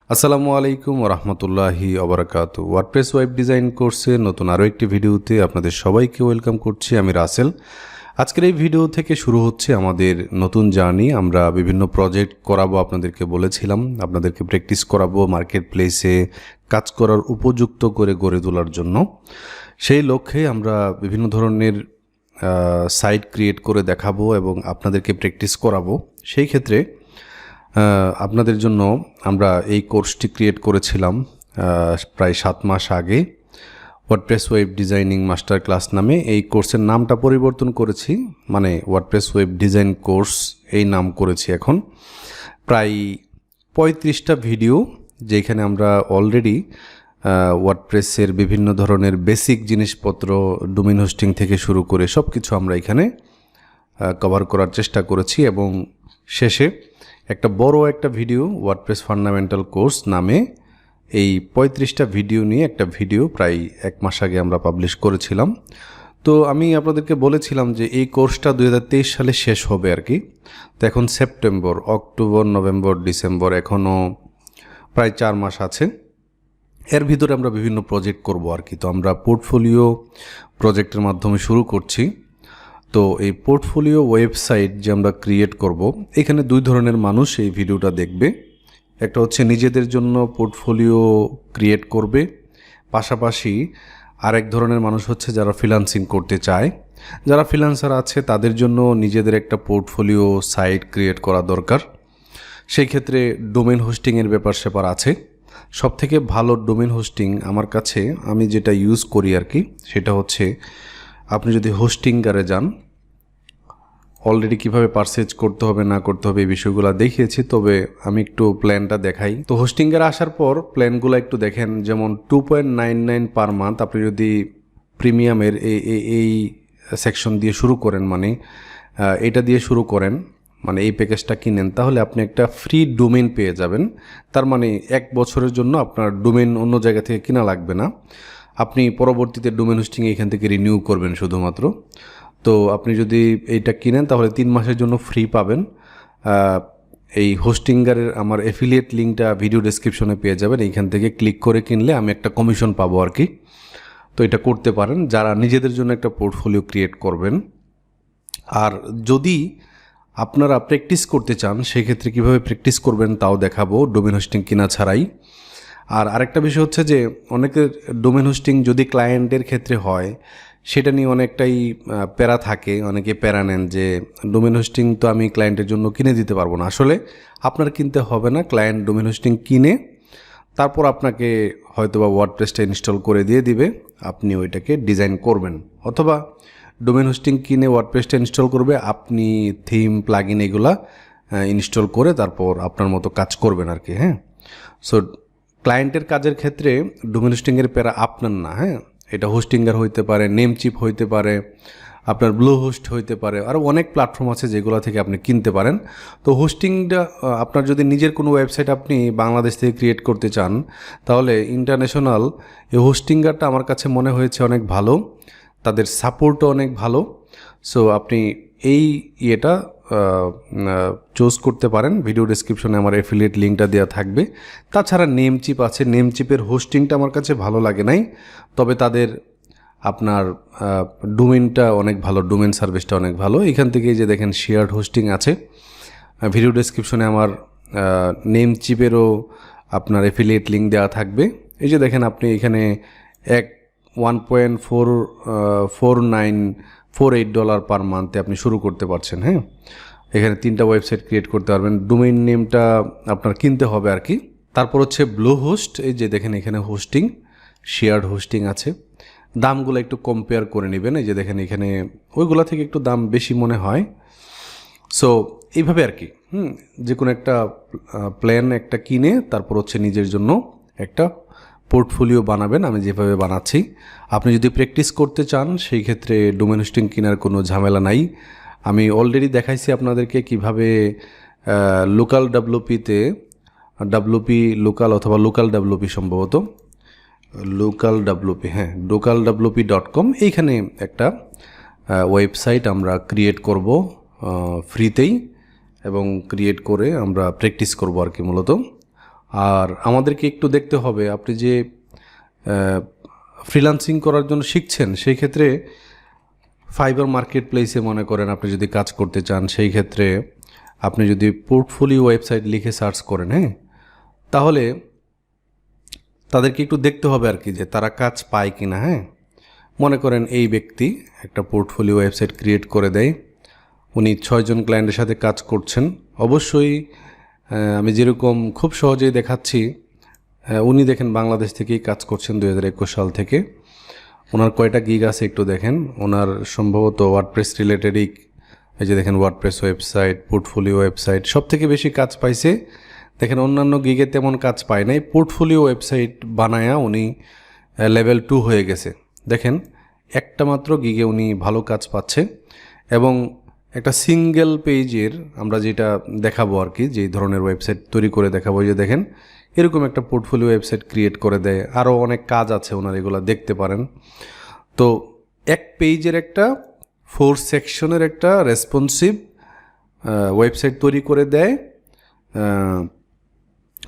আসসালামু আলাইকুম ওয়া রাহমাতুল্লাহি ওয়া বারাকাতুহু। ওয়ার্ডপ্রেস ওয়েব ডিজাইন কোর্সে নতুন আরও একটি ভিডিওতে আপনাদের সবাইকে ওয়েলকাম করছি। আমি রাসেল। আজকের এই ভিডিও থেকে শুরু হচ্ছে আমাদের নতুন জার্নি। আমরা বিভিন্ন প্রজেক্ট করাবো, আপনাদেরকে বলেছিলাম, আপনাদেরকে প্র্যাকটিস করাবো মার্কেট প্লেসে কাজ করার উপযুক্ত করে গড়ে তোলার জন্য। সেই লক্ষ্যে আমরা বিভিন্ন ধরনের সাইট ক্রিয়েট করে দেখাবো এবং আপনাদেরকে প্র্যাকটিস করাবো। সেই ক্ষেত্রে আপনাদের জন্য আমরা এই কোর্সটি ক্রিয়েট করেছিলাম প্রায় 7 মাস আগে। WordPress web designing master class নামে এই কোর্সের নামটা পরিবর্তন করেছি, মানে ওয়ার্ডপ্রেস ওয়েব ডিজাইন কোর্স এই নাম করেছি এখন। প্রায় 35টা ভিডিও, যেখানে আমরা অলরেডি ওয়ার্ডপ্রেসের বিভিন্ন ধরনের বেসিক জিনিসপত্র, ডোমেইন হোস্টিং থেকে শুরু করে সব কিছু আমরা এখানে কভার করার চেষ্টা করেছি। এবং শেষে একটা বড় একটা ভিডিও, ওয়ার্ডপ্রেস ফান্ডামেন্টাল কোর্স নামে এই 35টা ভিডিও নিয়ে একটা ভিডিও প্রায় 1 মাস আগে আমরা পাবলিশ করেছিলাম। তো আমি আপনাদেরকে বলেছিলাম যে এই কোর্সটা 2023 সালে শেষ হবে আর কি। তো এখন সেপ্টেম্বর, অক্টোবর, নভেম্বর, ডিসেম্বর, এখনও প্রায় 4 মাস আছে। এর ভিতরে আমরা বিভিন্ন প্রজেক্ট করব আর কি। তো আমরা পোর্টফোলিও প্রজেক্টের মাধ্যমে শুরু করছি। তো এই পোর্টফোলিও ওয়েবসাইট যে আমরা ক্রিয়েট করব, এখানে 2 ধরনের মানুষ এই ভিডিওটা দেখবে। একটা হচ্ছে নিজেদের জন্য পোর্টফোলিও ক্রিয়েট করবে, পাশাপাশি আরেক ধরনের মানুষ হচ্ছে যারা ফ্রিল্যান্সিং করতে চায়। যারা ফ্রিল্যান্সার আছে তাদের জন্য নিজেদের একটা পোর্টফোলিও সাইট ক্রিয়েট করা দরকার। সেই ক্ষেত্রে ডোমেইন হোস্টিংয়ের ব্যাপার স্যাপার আছে। সবথেকে ভালো ডোমেইন হোস্টিং আমার কাছে, আমি যেটা ইউজ করি আর কি, সেটা হচ্ছে আপনি যদি হোস্টিংগারে যান, অলরেডি কিভাবে পারচেজ করতে হবে না করতে হবে এই বিষয়গুলো দেখিয়েছি, তবে আমি একটু প্ল্যানটা দেখাই। তো হোস্টিংগারে আসার পর প্ল্যানগুলো একটু দেখেন। যেমন 2.99 পার মান্থ আপনি যদি প্রিমিয়ামের এই সেকশন দিয়ে শুরু করেন, মানে এটা দিয়ে শুরু করেন, মানে এই প্যাকেজটা কিনেন, তাহলে আপনি একটা ফ্রি ডোমেইন পেয়ে যাবেন। তার মানে 1 বছরের জন্য আপনার ডোমেইন অন্য জায়গা থেকে কিনা লাগবে না। আপনি পরবর্তীতে ডোমেইন হোস্টিং এখান থেকে রিনিউ করবেন শুধুমাত্র। তো আপনি যদি এইটা কিনেন তাহলে 3 মাসের জন্য ফ্রি পাবেন। এই হোস্টিংগারের আমার অ্যাফিলিয়েট লিঙ্কটা ভিডিও ডেসক্রিপশনে পেয়ে যাবেন। এইখান থেকে ক্লিক করে কিনলে আমি একটা কমিশন পাবো আর কি। তো এটা করতে পারেন যারা নিজেদের জন্য একটা পোর্টফোলিও ক্রিয়েট করবেন। আর যদি আপনারা প্র্যাকটিস করতে চান, সেক্ষেত্রে কীভাবে প্র্যাকটিস করবেন তাও দেখাবো, ডোমেইন হোস্টিং কিনা ছাড়াই। আর আরেকটা বিষয় হচ্ছে যে অনেকের ডোমেইন হোস্টিং যদি ক্লায়েন্টের ক্ষেত্রে হয়, সেটা নিয়ে অনেকটাই প্যারা থাকে। অনেকে প্যারা নেন যে ডোমেইন হোস্টিং তো আমি ক্লায়েন্টের জন্য কিনে দিতে পারবো না। আসলে আপনার কিনতে হবে না, ক্লায়েন্ট ডোমেইন হোস্টিং কিনে তারপর আপনাকে হয়তোবা ওয়ার্ডপ্রেসটা ইনস্টল করে দিয়ে দিবে, আপনি ওইটাকে ডিজাইন করবেন। অথবা ডোমেইন হোস্টিং কিনে ওয়ার্ডপ্রেসটা ইনস্টল করবে, আপনি থিম, প্লাগইন এগুলা ইনস্টল করে তারপর আপনার মতো কাজ করবেন আর কি। হ্যাঁ, সো ক্লায়েন্টের কাজের ক্ষেত্রে ডোমেইন হোস্টিংয়ের প্যারা আপনার না। হ্যাঁ, এটা হোস্টিঙ্গার হইতে পারে, নেমচিপ হইতে পারে, আপনার ব্লু হোস্ট হইতে পারে, আরও অনেক প্ল্যাটফর্ম আছে যেগুলো থেকে আপনি কিনতে পারেন। তো হোস্টিংটা আপনার যদি নিজের কোনো ওয়েবসাইট আপনি বাংলাদেশ থেকে ক্রিয়েট করতে চান, তাহলে ইন্টারন্যাশনাল এই হোস্টিঙ্গারটা আমার কাছে মনে হয়েছে অনেক ভালো, তাদের সাপোর্টও অনেক ভালো। সো আপনি এই ইয়েটা চুজ করতে পারেন। ভিডিও ডেসক্রিপশনে আমার অ্যাফিলিয়েট লিঙ্কটা দেওয়া থাকবে। তাছাড়া নেমচিপ আছে, নেমচিপের হোস্টিংটা আমার কাছে ভালো লাগে নাই, তবে তাদের আপনার ডোমেইনটা অনেক ভালো, ডোমেইন সার্ভিসটা অনেক ভালো। এখান থেকে যে দেখেন শেয়ার্ড হোস্টিং আছে, ভিডিও ডেসক্রিপশনে আমার নেমচিপেরও আপনার অ্যাফিলিয়েট লিঙ্ক দেওয়া থাকবে। এই যে দেখেন আপনি এখানে $1.4948 পার মান্থে আপনি শুরু করতে পারছেন। হ্যাঁ, এখানে 3টা ওয়েবসাইট ক্রিয়েট করতে পারবেন। ডোমেইন নেমটা আপনার কিনতে হবে আর কি। তারপর হচ্ছে ব্লু হোস্ট, এই যে দেখেন এখানে হোস্টিং, শেয়ার্ড হোস্টিং আছে। দামগুলো একটু কম্পেয়ার করে নেবেন। এই যে দেখেন এখানে ওইগুলা থেকে একটু দাম বেশি মনে হয়। সো এইভাবে আর কি। যে কোনো একটা প্ল্যান একটা কিনে তারপর হচ্ছে নিজের জন্য একটা পোর্টফোলিও বানাবেন, আমি যেভাবে বানাচ্ছি। আপনি যদি প্র্যাকটিস করতে চান, সেই ক্ষেত্রে ডোমেইন হোস্টিং কেনার কোনো ঝামেলা নাই। আমি অলরেডি দেখাইছি আপনাদেরকে কিভাবে লোকাল ডাব্লুপিতে, ডাব্লুপি লোকাল অথবা লোকাল ডাব্লুপি, সম্ভবত লোকাল ডাব্লুপি, হ্যাঁ localwp.com, এইখানে একটা ওয়েবসাইট আমরা ক্রিয়েট করব ফ্রিতেই, এবং ক্রিয়েট করে আমরা প্র্যাকটিস করব আর কি মূলত। আর আমাদেরকে একটু দেখতে হবে আপনি যে ফ্রিল্যান্সিং করার জন্য শিখছেন, সেই ক্ষেত্রে ফাইবার মার্কেট প্লেসে মনে করেন আপনি যদি কাজ করতে চান, সেই ক্ষেত্রে আপনি যদি পোর্টফোলিও ওয়েবসাইট লিখে সার্চ করেন, হ্যাঁ, তাহলে তাদেরকে একটু দেখতে হবে আর কি যে তারা কাজ পায় কি না। হ্যাঁ, মনে করেন এই ব্যক্তি একটা পোর্টফোলিও ওয়েবসাইট ক্রিয়েট করে দেয়, উনি 6 জন ক্লায়েন্টের সাথে কাজ করছেন। অবশ্যই আমি যেরকম খুব সহজেই দেখাচ্ছি, উনি দেখেন বাংলাদেশ থেকেই কাজ করছেন 2021 সাল থেকে। ওনার কয়টা গিগ আছে একটু দেখেন, ওনার সম্ভবত ওয়ার্ডপ্রেস রিলেটেডই, এই যে দেখেন ওয়ার্ডপ্রেস ওয়েবসাইট, পোর্টফোলিও ওয়েবসাইট, সব থেকে বেশি কাজ পাইছে। দেখেন অন্যান্য গিগে তেমন কাজ পায় নাই, পোর্টফোলিও ওয়েবসাইট বানায়া উনি লেভেল 2 হয়ে গেছে। দেখেন একটা মাত্র গিগে উনি ভালো কাজ পাচ্ছে। এবং একটা সিঙ্গেল পেজের আমরা যেটা দেখাবো আর কি, যে ধরনের ওয়েবসাইট তৈরি করে দেখাবো, যে দেখেন এরকম একটা পোর্টফোলিও ওয়েবসাইট ক্রিয়েট করে দেয়। আরও অনেক কাজ আছে ওনার, এগুলো দেখতে পারেন। তো এক পেজের একটা 4 সেকশনের একটা রেসপন্সিভ ওয়েবসাইট তৈরি করে দেয়।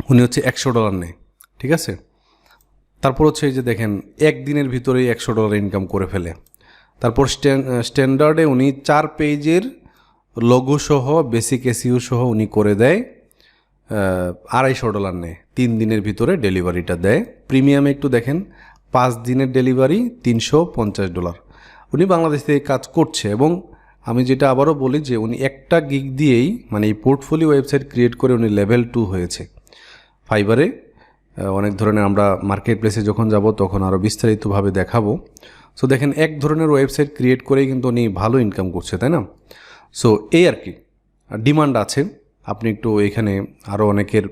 উনি হচ্ছে $100 নেয়, ঠিক আছে। তারপর হচ্ছে এই যে দেখেন একদিনের ভিতরেই $100 ইনকাম করে ফেলে। তারপর স্ট্যান্ডার্ডে উনি 4 পেজের লোগো সহ বেসিক এসইও সহ উনি করে দেয়, $250 নেয়, 3 দিনের ভিতরে ডেলিভারিটা দেয়। প্রিমিয়ামে একটু দেখেন 5 দিনের ডেলিভারি $350। উনি বাংলাদেশ থেকে কাজ করছে। এবং আমি যেটা আবারও বলি যে উনি একটা গিগ দিয়েই, মানে এই পোর্টফোলিও ওয়েবসাইট ক্রিয়েট করে উনি লেভেল 2 হয়েছে ফাইবারে। অনেক ধরনের আমরা মার্কেট প্লেসে যখন যাব তখন আরও বিস্তারিতভাবে দেখাবো। সো দেখেন এক ধরনের ওয়েবসাইট ক্রিয়েট করেই কিন্তু উনি ভালো ইনকাম করছে, তাই না। সো এই আর কি ডিমান্ড আছে। আপনি একটু এখানে আরও অনেকের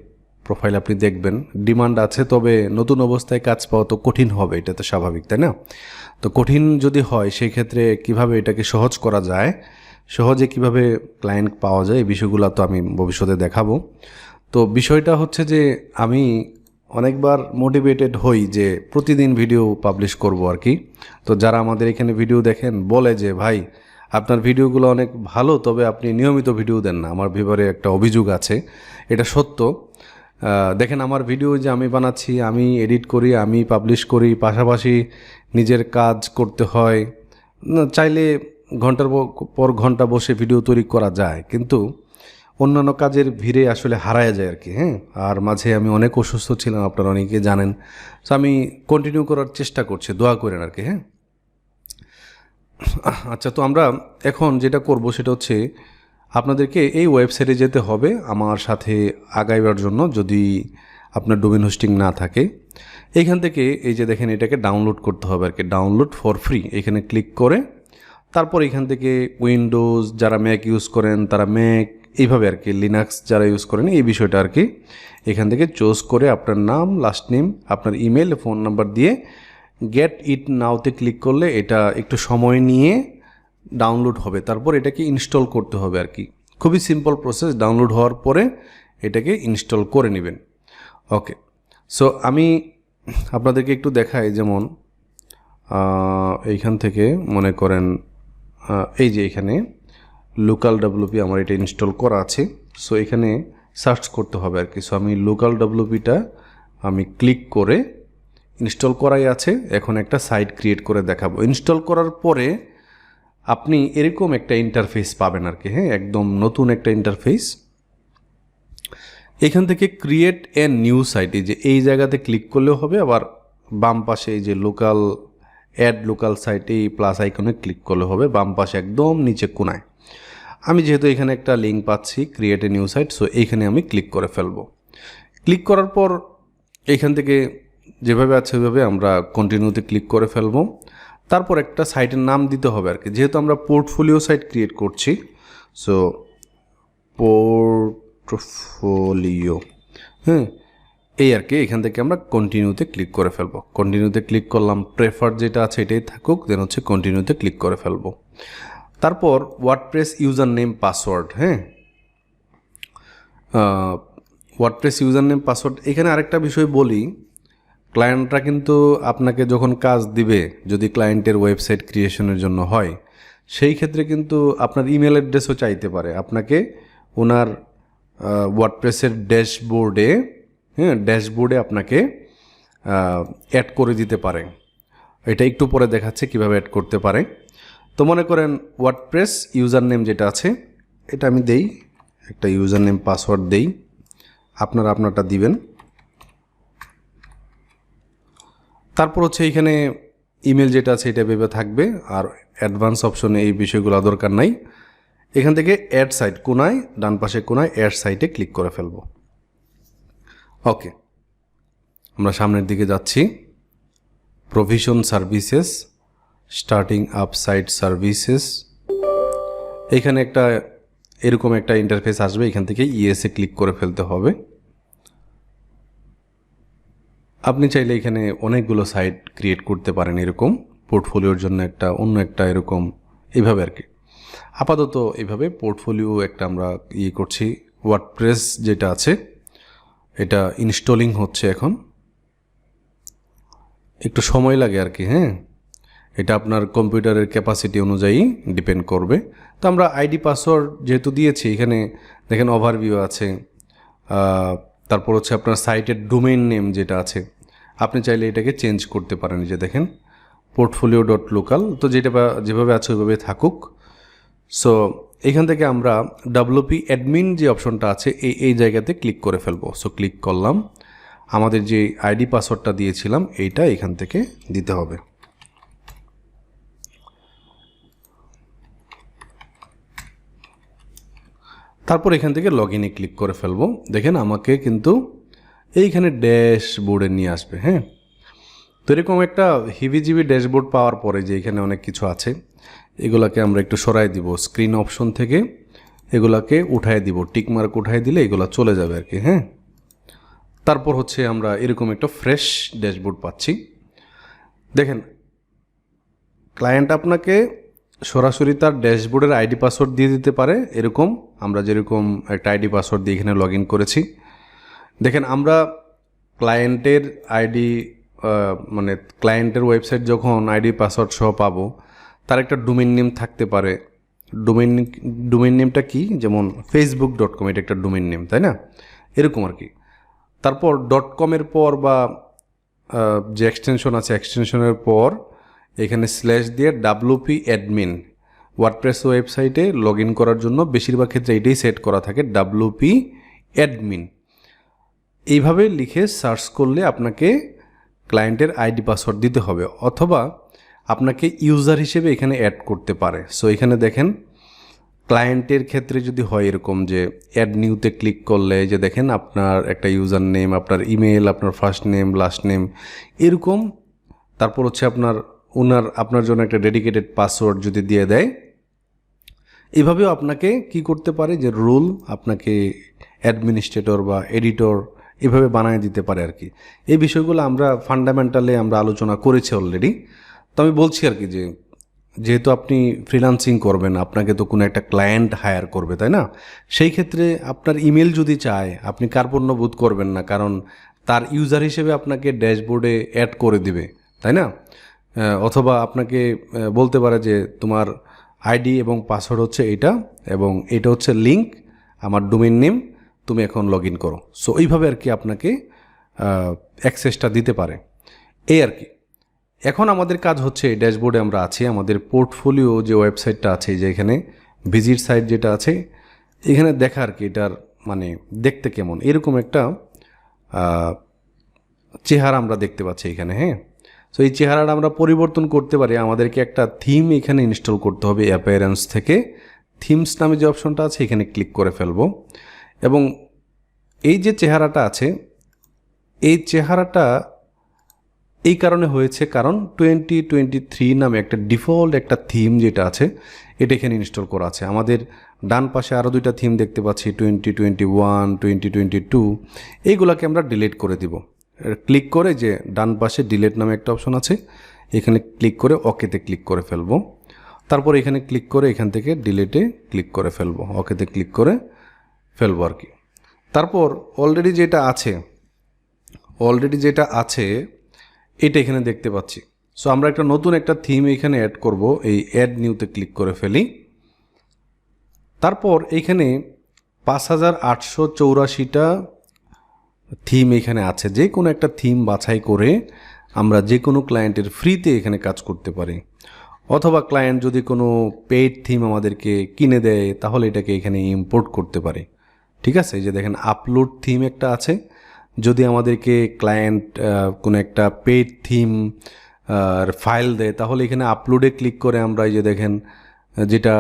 প্রোফাইল আপনি দেখবেন, ডিমান্ড আছে। তবে নতুন অবস্থায় কাজ পাওয়া তো কঠিন হবে, এটা তো স্বাভাবিক, তাই না। তো কঠিন যদি হয় সেই ক্ষেত্রে কিভাবে এটাকে সহজ করা যায়, সহজে কিভাবে ক্লায়েন্ট পাওয়া যায়, এই বিষয়গুলো তো আমি ভবিষ্যতে দেখাবো। তো বিষয়টা হচ্ছে যে আমি অনেকবার মোটিভেটেড হই যে প্রতিদিন ভিডিও পাবলিশ করব আর কি। তো যারা আমাদের এখানে ভিডিও দেখেন বলে যে ভাই আপনার ভিডিওগুলো অনেক ভালো, তবে আপনি নিয়মিত ভিডিও দেন না। আমার ব্যাপারে একটা অভিযোগ আছে, এটা সত্য। দেখেন আমার ভিডিও যে আমি বানাচ্ছি, আমি এডিট করি, আমি পাবলিশ করি, পাশাপাশি নিজের কাজ করতে হয়। চাইলে ঘন্টার পর ঘন্টা বসে ভিডিও তৈরি করা যায়, কিন্তু অন্যান্য কাজের ভিড়ে আসলে হারায় যায় আর কি। হ্যাঁ, আর মাঝে আমি অনেক অসুস্থ ছিলাম, আপনারা অনেকে জানেন। তো আমি কন্টিনিউ করার চেষ্টা করছি, দোয়া করেন আর কি। হ্যাঁ, আচ্ছা, তো আমরা এখন যেটা করব সেটা হচ্ছে আপনাদেরকে এই ওয়েবসাইটে যেতে হবে আমার সাথে আগাইবার জন্য। যদি আপনার ডোমেন হোস্টিং না থাকে, এইখান থেকে এই যে দেখেন এটাকে ডাউনলোড করতে হবে আর কি, ডাউনলোড ফর ফ্রি, এখানে ক্লিক করে তারপর এখান থেকে উইন্ডোজ যারা ম্যাক ইউজ করেন তারা ম্যাক, এইভাবে আর কি, লিনাক্স যারা ইউজ করেন এই বিষয়টা আর কি, এখান থেকে চুজ করে আপনার নাম, লাস্ট নেম, আপনার ইমেল, ফোন নাম্বার দিয়ে গেট ইট নাওতে ক্লিক করলে এটা একটু সময় নিয়ে ডাউনলোড হবে। তারপর এটাকে ইনস্টল করতে হবে আর কি, খুবই সিম্পল প্রসেস। ডাউনলোড হওয়ার পরে এটাকে ইনস্টল করে নেবেন। ওকে, সো আমি আপনাদেরকে একটু দেখাই। যেমন এইখান থেকে মনে করেন এই যে এখানে লোকাল ডব্লিউপি আমার এটা ইনস্টল করা আছে। সো এখানে সার্চ করতে হবে আর কি। সো আমি লোকাল ডব্লিউপিটা আমি ক্লিক করে ইনস্টল করাই আছে। এখন একটা সাইট ক্রিয়েট করে দেখাবো। ইনস্টল করার পরে আপনি এরকম একটা ইন্টারফেস পাবেন আর কি। হ্যাঁ, একদম নতুন একটা ইন্টারফেস। এখান থেকে ক্রিয়েট এ নিউ সাইট, যে এই জায়গাতে ক্লিক করলেও হবে, আবার বাম পাশে এই যে লোকাল অ্যাড লোকাল সাইট, এই প্লাস আইকনে ক্লিক করলে হবে, বাম পাশে একদম নিচে কোনায়। আমি যেহেতু এখানে একটা লিঙ্ক পাচ্ছি create a new site, so এইখানে আমি ক্লিক করে ফেলবো। ক্লিক করার পর এইখান থেকে যেভাবে আছে ওইভাবে আমরা কন্টিনিউতে ক্লিক করে ফেলবো। তারপর একটা সাইটের নাম দিতে হবে আর কি, যেহেতু আমরা পোর্টফোলিও সাইট ক্রিয়েট করছি। সো পোর্টফোলিও, হ্যাঁ, এই আর কি। এখান থেকে আমরা কন্টিনিউতে ক্লিক করে ফেলবো। কন্টিনিউতে ক্লিক করলাম, প্রেফার যেটা আছে এটাই থাকুক, দেন হচ্ছে কন্টিনিউতে ক্লিক করে ফেলবো। তারপর ওয়ার্ডপ্রেস ইউজার নেম পাসওয়ার্ড, হ্যাঁ, ওয়ার্ডপ্রেস ইউজার নেম পাসওয়ার্ড। এখানে আরেকটা বিষয় বলি, ক্লায়েন্টরা কিন্তু আপনাকে যখন কাজ দিবে, যদি ক্লায়েন্টের ওয়েবসাইট ক্রিয়েশনের জন্য হয়, সেই ক্ষেত্রে কিন্তু আপনার ইমেল অ্যাড্রেসও চাইতে পারে আপনাকে ওনার ওয়ার্ডপ্রেসের ড্যাশবোর্ডে, হ্যাঁ ড্যাশবোর্ডে আপনাকে অ্যাড করে দিতে পারে। এটা একটু পরে দেখাচ্ছে কিভাবে অ্যাড করতে পারে। তো মনে করেন ওয়ার্ডপ্রেস ইউজার নেম যেটা আছে এটা আমি দেই, একটা ইউজার নেম পাসওয়ার্ড দেই, আপনারা আপনারটা দিবেন। তারপর হচ্ছে এইখানে ইমেল যেটা আছে এটা ভেবে থাকবে, আর অ্যাডভান্স অপশনে এই বিষয়গুলো দরকার নাই। এখান থেকে অ্যাড সাইট কোনায়, ডান পাশে কোনায় অ্যাড সাইটে ক্লিক করে ফেলব। ওকে, আমরা সামনের দিকে যাচ্ছি। Provision services, starting up site services, এইখানে একটা এরকম একটা ইন্টারফেস আসবে। এখান থেকে ইএসএ ক্লিক করে ফেলতে হবে। আপনি চাইলে এখানে অনেকগুলো সাইট ক্রিয়েট করতে পারেন, এরকম পোর্টফোলিওর জন্য একটা, অন্য একটা, এরকম এইভাবে আর কি। আপাতত এইভাবে পোর্টফোলিও একটা আমরা করছি। ওয়ার্ডপ্রেস যেটা আছে এটা ইনস্টলিং হচ্ছে, এখন একটু সময় লাগে আর কি। হ্যাঁ, এটা আপনার কম্পিউটারের ক্যাপাসিটি অনুযায়ী ডিপেন্ড করবে। তো আমরা আইডি পাসওয়ার্ড যেহেতু দিয়েছি, এখানে দেখেন ওভারভিউ আছে, তারপর হচ্ছে আপনার সাইটের ডোমেইন নেম যেটা আছে, আপনি চাইলে এটাকে চেঞ্জ করতে পারেন। যে দেখেন portfolio.local, তো যেটা যেভাবে আছে ওইভাবে থাকুক। সো এখান থেকে আমরা WP অ্যাডমিন যে অপশনটা আছে এই জায়গাতে ক্লিক করে ফেলবো। সো ক্লিক করলাম, আমাদের যে আইডি পাসওয়ার্ডটা দিয়েছিলাম এইটা এখান থেকে দিতে হবে। তারপর এখান থেকে লগ ইনে ক্লিক করে ফেলবো। দেখেন আমাকে কিন্তু এইখানে ড্যাশবোর্ডে নিয়ে আসবে। হ্যাঁ, তো এরকম একটা হিবিজিবি ড্যাশবোর্ড পাওয়ার পরে যে এখানে অনেক কিছু আছে, এগুলাকে আমরা একটু সরাই দিব স্ক্রিন অপশন থেকে, এগুলাকে উঠায় দিব, টিকমার্ক উঠায় দিলে এগুলা চলে যাবে আর কি। হ্যাঁ, তারপর হচ্ছে আমরা এরকম একটা ফ্রেশ ড্যাশবোর্ড পাচ্ছি। দেখেন ক্লায়েন্ট আপনাকে সরাসরি তার ড্যাশবোর্ডের আইডি পাসওয়ার্ড দিয়ে দিতে পারে, এরকম আমরা যেরকম একটা আইডি পাসওয়ার্ড দিয়ে এখানে লগ ইন করেছি। দেখেন আমরা ক্লায়েন্টের আইডি মানে ক্লায়েন্টের ওয়েবসাইট যখন আইডি পাসওয়ার্ড সহ পাবো, তার একটা ডোমেইন নেম থাকতে পারে। ডোমেইন নেমটা কি, যেমন facebook.com, এটা একটা ডোমেইন নেম, তাই না? এরকম আর কি। তারপর .com-এর পর বা যে এক্সটেনশন আছে এক্সটেনশনের পর এখানে স্ল্যাশ দিয়ে WP অ্যাডমিন, ওয়ার্ডপ্রেস ওয়েবসাইটে লগ ইন করার জন্য বেশিরভাগ ক্ষেত্রে এটাই সেট করা থাকে, WP অ্যাডমিন। এইভাবে লিখে সার্চ করলে আপনাকে ক্লায়েন্টের আইডি পাসওয়ার্ড দিতে হবে, অথবা আপনাকে ইউজার হিসেবে এখানে অ্যাড করতে পারে। সো এখানে দেখেন ক্লায়েন্টের ক্ষেত্রে যদি হয় এরকম যে অ্যাড নিউতে ক্লিক করলে যে দেখেন আপনার একটা ইউজার নেম, আপনার ইমেল, আপনার ফার্স্ট নেম, লাস্ট নেম, এরকম। তারপর হচ্ছে আপনার জন্য একটা ডেডিকেটেড পাসওয়ার্ড যদি দিয়ে দেয়, এভাবেও আপনাকে কি করতে পারে যে রোল আপনাকে অ্যাডমিনিস্ট্রেটর বা এডিটর এভাবে বানিয়ে দিতে পারে আর কি। এই বিষয়গুলো আমরা ফান্ডামেন্টালে আমরা আলোচনা করেছি অলরেডি। তো আমি বলছি আর কি যে যেহেতু আপনি ফ্রিল্যান্সিং করবেন, আপনাকে তো কোনো একটা ক্লায়েন্ট হায়ার করবে, তাই না? সেই ক্ষেত্রে আপনার ইমেল যদি চায়, আপনি কার্পণ্য বোধ করবেন না, কারণ তার ইউজার হিসেবে আপনাকে ড্যাশবোর্ডে অ্যাড করে দিবে, তাই না? অথবা আপনাকে বলতে পারে যে তোমার আইডি এবং পাসওয়ার্ড হচ্ছে এটা, এবং এটা হচ্ছে লিঙ্ক, আমার ডোমেইন নেম, তুমি এখন লগ ইন করো। সো এইভাবে আর কি আপনাকে অ্যাক্সেসটা দিতে পারে, এই আর কি। এখন আমাদের কাজ হচ্ছে ড্যাশবোর্ডে আমরা আছি, আমাদের পোর্টফোলিও যে ওয়েবসাইটটা আছে, যে এখানে ভিজিট সাইট যেটা আছে, এখানে দেখা আর কি এটার মানে দেখতে কেমন, এরকম একটা চেহারা আমরা দেখতে পাচ্ছি এখানে। হ্যাঁ, সো এই চেহারাটা আমরা পরিবর্তন করতে পারি। আমাদেরকে একটা থিম এখানে ইনস্টল করতে হবে। অ্যাপিয়ারেন্স থেকে থিমস নামে যে অপশনটা আছে এখানে ক্লিক করে ফেলবো, এবং এই যে চেহারাটা আছে, এই চেহারাটা এই কারণে হয়েছে কারণ 2023 নামে একটা ডিফল্ট একটা থিম যেটা আছে এটা এখানে ইনস্টল করা আছে। আমাদের ডান পাশে আরও দুইটা থিম দেখতে পাচ্ছি, 2021, 2022, এইগুলাকে আমরা ডিলিট করে দিব। ক্লিক করে যে ডান পাশে ডিলিট নামে একটা অপশন আছে, এখানে ক্লিক করে ওকেতে ক্লিক করে ফেলবো। তারপর এখানে ক্লিক করে এখান থেকে ডিলিটে ক্লিক করে ফেলবো, ওকেতে ক্লিক করে ফেলবো আর কি। তারপর অলরেডি যেটা আছে এটা এখানে দেখতে পাচ্ছি। সো আমরা একটা নতুন একটা থিম এখানে অ্যাড করব, এই অ্যাড নিউতে ক্লিক করে ফেলি। তারপর এইখানে 5884টা থিম এখানে আছে, যে কোনো একটা থিম বাছাই করে আমরা যে কোনো ক্লায়েন্টের ফ্রিতে এখানে কাজ করতে পারি। অথবা ক্লায়েন্ট যদি কোনো পেইড থিম আমাদেরকে কিনে দেয় তাহলে এটাকে এখানে ইম্পোর্ট করতে পারে। ঠিক আছে, এই যে দেখেন আপলোড থিম একটা আছে। যদি আমাদেরকে ক্লায়েন্ট কোনো একটা পেইড থিম ফাইল দেয় তাহলে এখানে আপলোডে ক্লিক করে আমরা এই যে দেখেন যেটা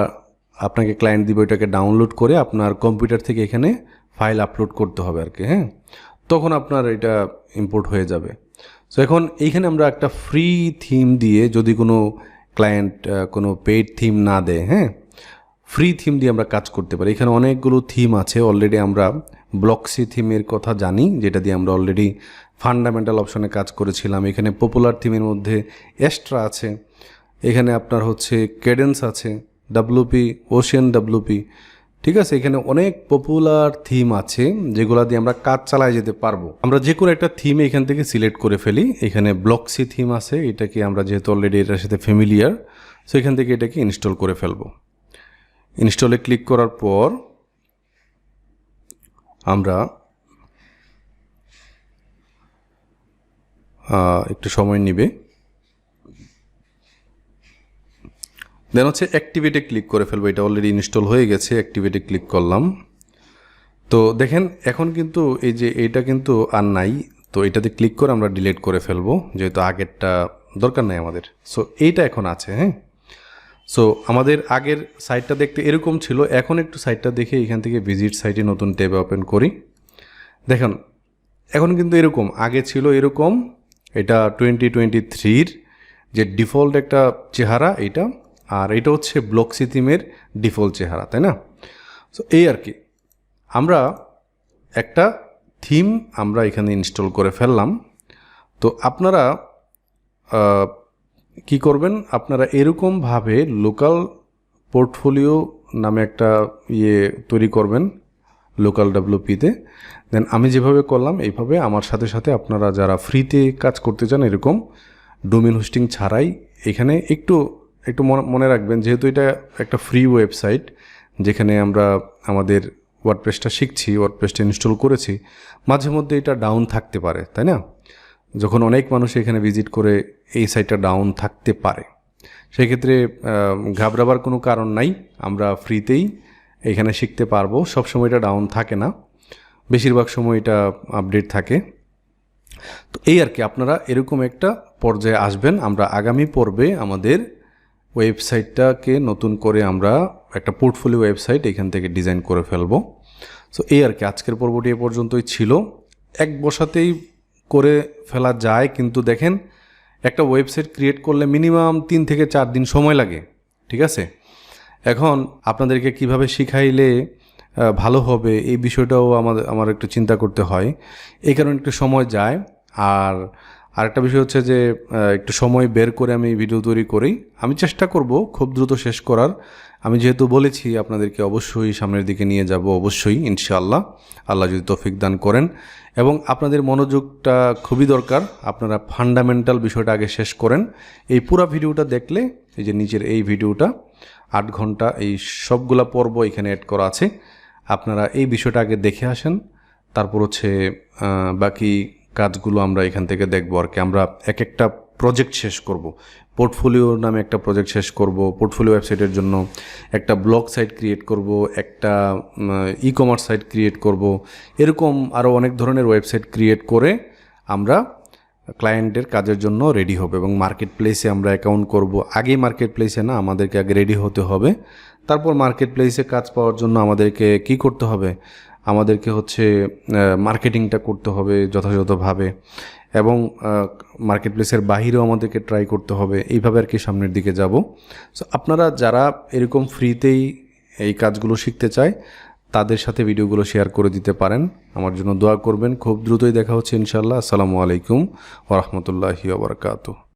আপনাকে ক্লায়েন্ট দিবে ওইটাকে ডাউনলোড করে আপনার কম্পিউটার থেকে এখানে ফাইল আপলোড করতে হবে আর কি। হ্যাঁ, তখন আপনার এটা ইম্পোর্ট হয়ে যাবে। সো এখন এইখানে আমরা একটা ফ্রি থিম দিয়ে যদি কোনো ক্লায়েন্ট কোনো পেইড থিম না দেয়, হ্যাঁ, ফ্রি থিম দিয়ে আমরা কাজ করতে পারি। এখানে অনেকগুলো থিম আছে, অলরেডি আমরা ব্লকসি থিমের কথা জানি, যেটা দিয়ে আমরা অলরেডি ফান্ডামেন্টাল অপশনে কাজ করেছিলাম। এখানে পপুলার থিমের মধ্যে এক্সট্রা আছে, এখানে আপনার হচ্ছে ক্যাডেন্স আছে, ডাব্লুপি, ওশিয়ান ডাব্লুপি। ঠিক আছে, এখানে অনেক পপুলার থিম আছে যেগুলো দিয়ে আমরা কাজ চালায় যেতে পারবো। আমরা যে কোনো একটা থিম এখান থেকে সিলেক্ট করে ফেলি। এখানে ব্লকসি থিম আছে, এটাকে আমরা যেহেতু অলরেডি এটার সাথে ফ্যামিলিয়ার, সো এখান থেকে এটাকে ইনস্টল করে ফেলবো। ইনস্টলে ক্লিক করার পর আমরা একটু সময় নেবে, দেন হচ্ছে অ্যাক্টিভেটে ক্লিক করে ফেলবো। এটা অলরেডি ইনস্টল হয়ে গেছে, অ্যাক্টিভেটে ক্লিক করলাম। তো দেখেন এখন কিন্তু এই যে এইটা কিন্তু আর নাই, তো এটাতে ক্লিক করে আমরা ডিলিট করে ফেলবো, যেহেতু আগেরটা দরকার নাই আমাদের। সো এইটা এখন আছে। হ্যাঁ, সো আমাদের আগের সাইটটা দেখতে এরকম ছিল, এখন একটু সাইটটা দেখে এখান থেকে ভিজিট সাইটে নতুন ট্যাবে ওপেন করি। দেখেন এখন কিন্তু এরকম, আগে ছিল এরকম। এটা 2023-র যে ডিফল্ট একটা চেহারা এটা, আর এটা হচ্ছে ব্লকসি থিমের ডিফল্ট চেহারা, তাই না? সো এই আর কি, আমরা একটা থিম আমরা এখানে ইনস্টল করে ফেললাম। তো আপনারা কি করবেন, আপনারা এরকমভাবে লোকাল পোর্টফোলিও নামে একটা তৈরি করবেন লোকাল ডাব্লুপিতে। দেন আমি যেভাবে করলাম এইভাবে আমার সাথে সাথে আপনারা যারা ফ্রিতে কাজ করতে চান এরকম ডোমেন হোস্টিং ছাড়াই, এখানে একটু একটু মনে রাখবেন, যেহেতু এটা একটা ফ্রি ওয়েবসাইট যেখানে আমরা আমাদের ওয়ার্ডপ্রেসটা শিখছি, ওয়ার্ডপ্রেসটা ইনস্টল করেছি, মাঝে মধ্যে এটা ডাউন থাকতে পারে, তাই না? যখন অনেক মানুষ এখানে ভিজিট করে এই সাইটটা ডাউন থাকতে পারে, সেক্ষেত্রে ঘাবড়াবার কোনো কারণ নাই, আমরা ফ্রিতেই এখানে শিখতে পারবো। সবসময় এটা ডাউন থাকে না, বেশিরভাগ সময় এটা আপডেট থাকে। তো এই আর কি, আপনারা এরকম একটা পর্যায়ে আসবেন। আমরা আগামী পর্বে আমাদের ওয়েবসাইটটাকে নতুন করে আমরা একটা পোর্টফোলিও ওয়েবসাইট এখান থেকে ডিজাইন করে ফেলবো। সো এই আর কি, আজকের পর্বটি এ পর্যন্তই ছিল। এক বসাতেই করে ফেলা যায়, কিন্তু দেখেন একটা ওয়েবসাইট ক্রিয়েট করলে মিনিমাম 3 থেকে 4 দিন সময় লাগে। ঠিক আছে, এখন আপনাদেরকে কিভাবে শিখাইলে ভালো হবে এই বিষয়টাও আমার একটু চিন্তা করতে হয়, এই কারণে একটু সময় যায়। আর আরেকটা বিষয় হচ্ছে যে একটু সময় বের করে আমি ভিডিও তৈরি করি, আমি চেষ্টা করব খুব দ্রুত শেষ করার। আমি যেহেতু বলেছি আপনাদেরকে অবশ্যই সামনের দিকে নিয়ে যাব, অবশ্যই ইনশাআল্লাহ, আল্লাহ যদি তৌফিক দান করেন। এবং আপনাদের মনোযোগটা খুবই দরকার, আপনারা ফান্ডামেন্টাল বিষয়টা আগে শেষ করেন। এই পুরো ভিডিওটা দেখলে, এই যে নিচের এই ভিডিওটা 8 ঘন্টা, এই সবগুলা পর্ব এখানে অ্যাড করা আছে, আপনারা এই বিষয়টা আগে দেখে আসেন, তারপর হচ্ছে বাকি কাজগুলো আমরা এখান থেকে দেখবো আর কি। আমরা এক একটা প্রজেক্ট শেষ করব, পোর্টফোলিও নামে একটা প্রজেক্ট শেষ করব, পোর্টফোলিও ওয়েবসাইটের জন্য একটা ব্লগ সাইট ক্রিয়েট করব, একটা ই কমার্স সাইট ক্রিয়েট করব, এরকম আরও অনেক ধরনের ওয়েবসাইট ক্রিয়েট করে আমরা ক্লায়েন্টের কাজের জন্য রেডি হবে। এবং মার্কেট প্লেসে আমরা অ্যাকাউন্ট করব, আগেই মার্কেট প্লেসে না, আমাদেরকে আগে রেডি হতে হবে। তারপর মার্কেট প্লেসে কাজ পাওয়ার জন্য আমাদেরকে কি করতে হবে, আমাদেরকে হচ্ছে মার্কেটিংটা করতে হবে যথাযথভাবে, এবং মার্কেট প্লেসের বাহিরেও আমাদেরকে ট্রাই করতে হবে। এইভাবে আর কি সামনের দিকে যাব। সো আপনারা যারা এরকম ফ্রিতেই এই কাজগুলো শিখতে চায় তাদের সাথে ভিডিওগুলো শেয়ার করে দিতে পারেন, আমার জন্য দোয়া করবেন। খুব দ্রুতই দেখা হচ্ছে ইনশাআল্লাহ। আসসালামু আলাইকুম ওয়া রাহমাতুল্লাহি ওয়া বারাকাতুহু।